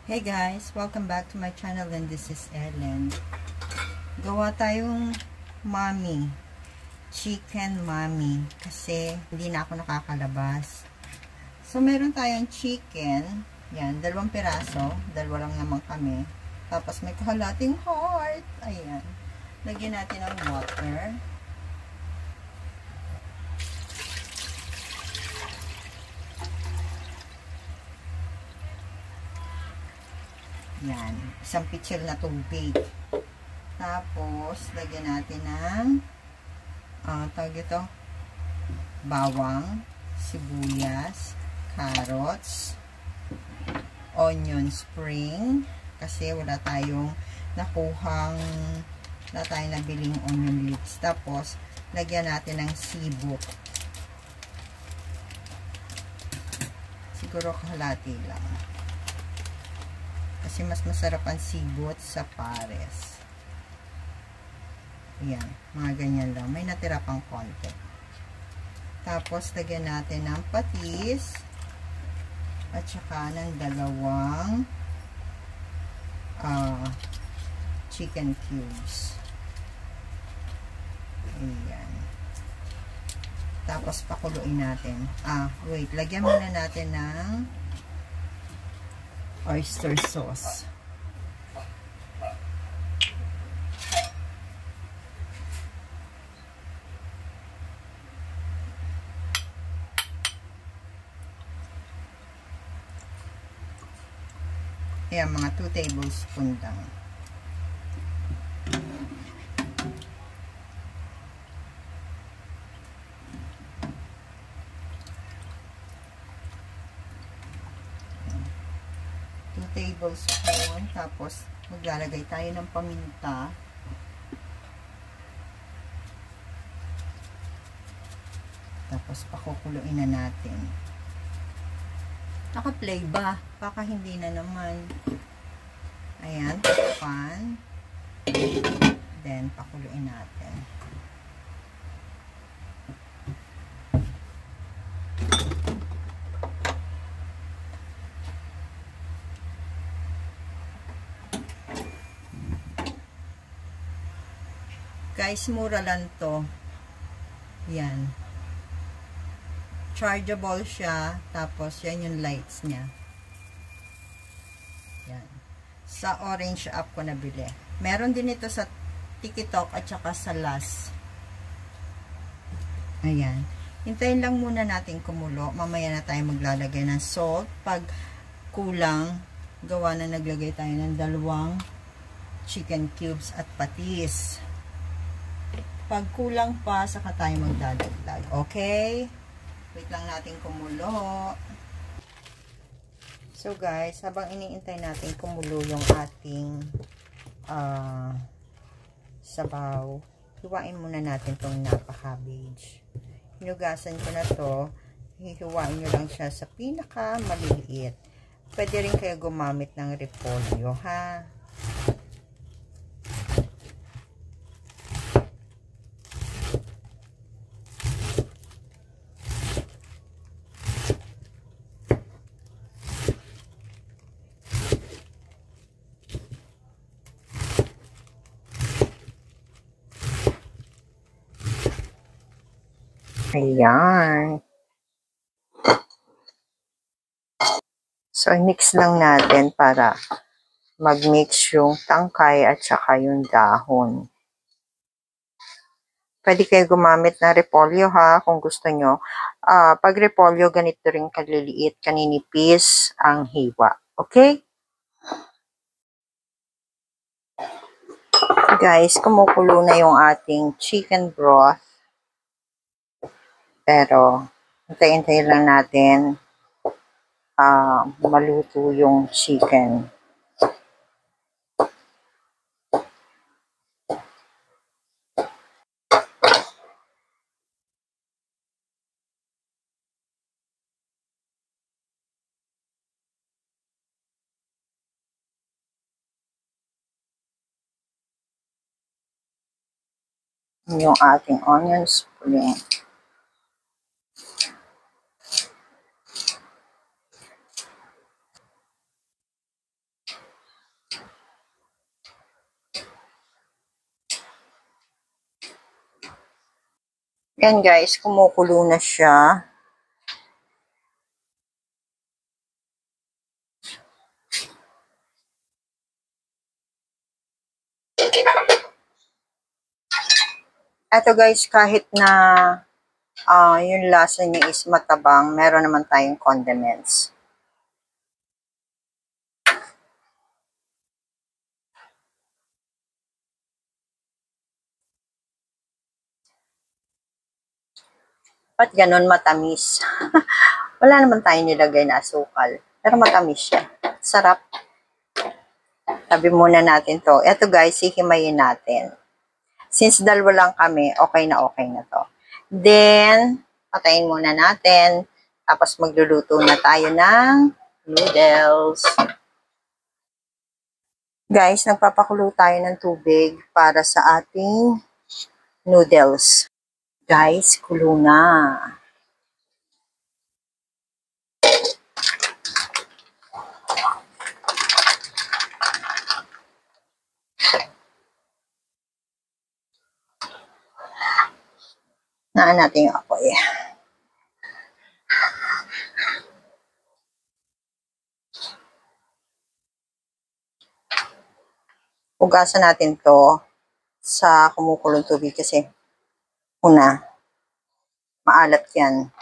Hey guys, welcome back to my channel and this is Ellen. Gawa tayong mami, chicken mami kasi hindi na ako nakakalabas. So meron tayong chicken, yan, 2 piraso, 2 lang naman kami. Tapos may kahalating heart, ayan. Lagyan natin ng water. Yan, isang pitsil na tubig. Tapos, lagyan natin ng tawag ito, bawang, sibuyas, carrots, onion spring, kasi wala tayong nabiling onion leaves. Tapos, lagyan natin ng sibuk. Siguro kalahati lang. Kasi mas masarap ang sibot sa pares. Ayan, mga ganyan lang. May natira pang konti. Tapos, lagyan natin ng patis at saka ng 2 chicken cubes. Ayan. Tapos, pakuluin natin. Wait. Lagyan muna natin ng oyster sauce. Ayan, mga 2 tablespoon lang. Tablespoon, tapos maglalagay tayo ng paminta. Tapos pakukuluin na natin. Naka-play ba? Baka hindi na naman. Ayan, pan. Then pakuluin natin. Guys, mura lang to. Yan. Chargeable siya. Tapos, yan yung lights niya. Yan. Sa Orange app ko nabili. Meron din ito sa TikTok at saka sa Las. Ayan. Hintayin lang muna natin kumulo. Mamaya na tayo maglalagay ng salt. Pag kulang, gawa na naglagay tayo ng 2 chicken cubes at patis. Pag kulang pa, saka tayo magdadagdag. Okay? Wait lang natin kumulo. So guys, habang iniintay natin kumulo yung ating sabaw, hiwain muna natin tong napa-cabbage. Hinugasan ko na to. Hihiwain nyo lang siya sa pinaka maliliit. Pwede rin kayo gumamit ng repolyo, ha? Ayan. So, mix lang natin para mag-mix yung tangkay at saka yung dahon. Pwede kayo gumamit ng repolyo, ha, kung gusto nyo. Pag repolyo, ganito rin kaliliit, kaninipis ang hiwa. Okay? Guys, kumukulo na yung ating chicken broth. Pero, hintay-hintay lang natin maluto yung chicken. Yung ating onion spring. Yan guys, kumukulo na siya. Eto guys, kahit na yung lasa niya is matabang, meron naman tayong condiments. Ba't ganun matamis? Wala naman tayong nilagay na asukal. Pero matamis siya. Sarap. Tabi muna natin to. Eto guys, hihimayin natin. Since dalawa lang kami, okay na to. Then, patayin muna natin. Tapos magluluto na tayo ng noodles. Guys, nagpapakulo tayo ng tubig para sa ating noodles. Guys, kulo na. Naan natin yung apoy. Hugasan natin to sa kumukulong tubig kasi una, maalat yan.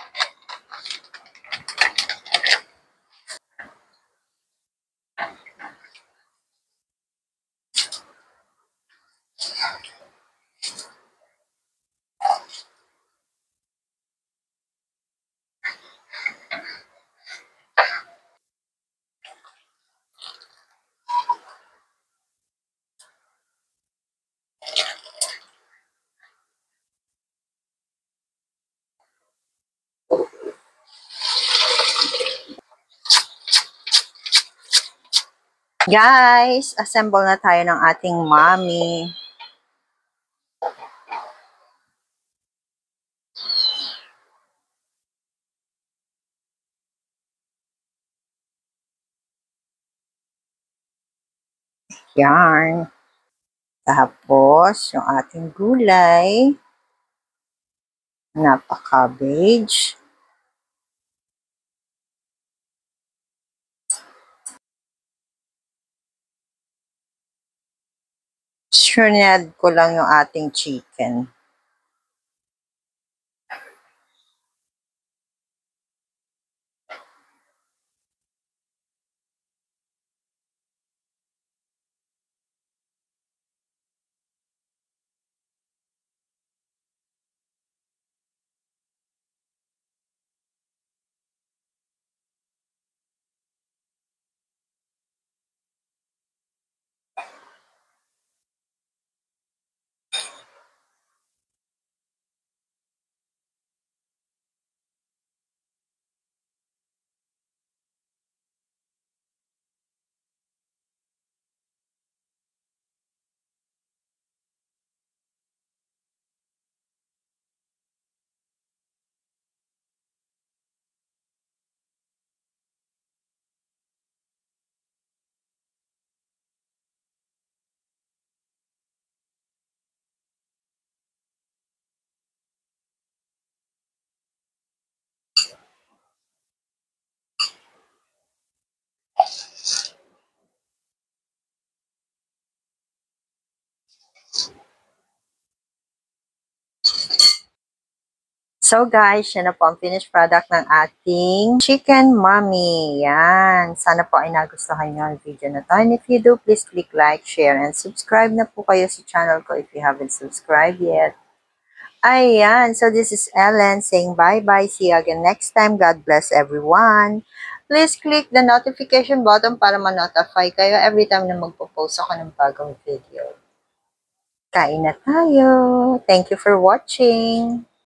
Guys, assemble na tayo ng ating mommy. Yan. Tapos, yung ating gulay. Napaka-cabbage. Sinad ko lang yung ating chicken. So guys, yan na po ang finished product ng ating chicken mommy. Yan. Sana po ay nagustuhan nyo ang video na to. And if you do, please click like, share, and subscribe na po kayo sa channel ko if you haven't subscribed yet. Ayan. So this is Ellen saying bye-bye. See you again next time. God bless everyone. Please click the notification button para ma-notify kayo every time na magpo-post ako ng bagong video. Kain na tayo. Thank you for watching.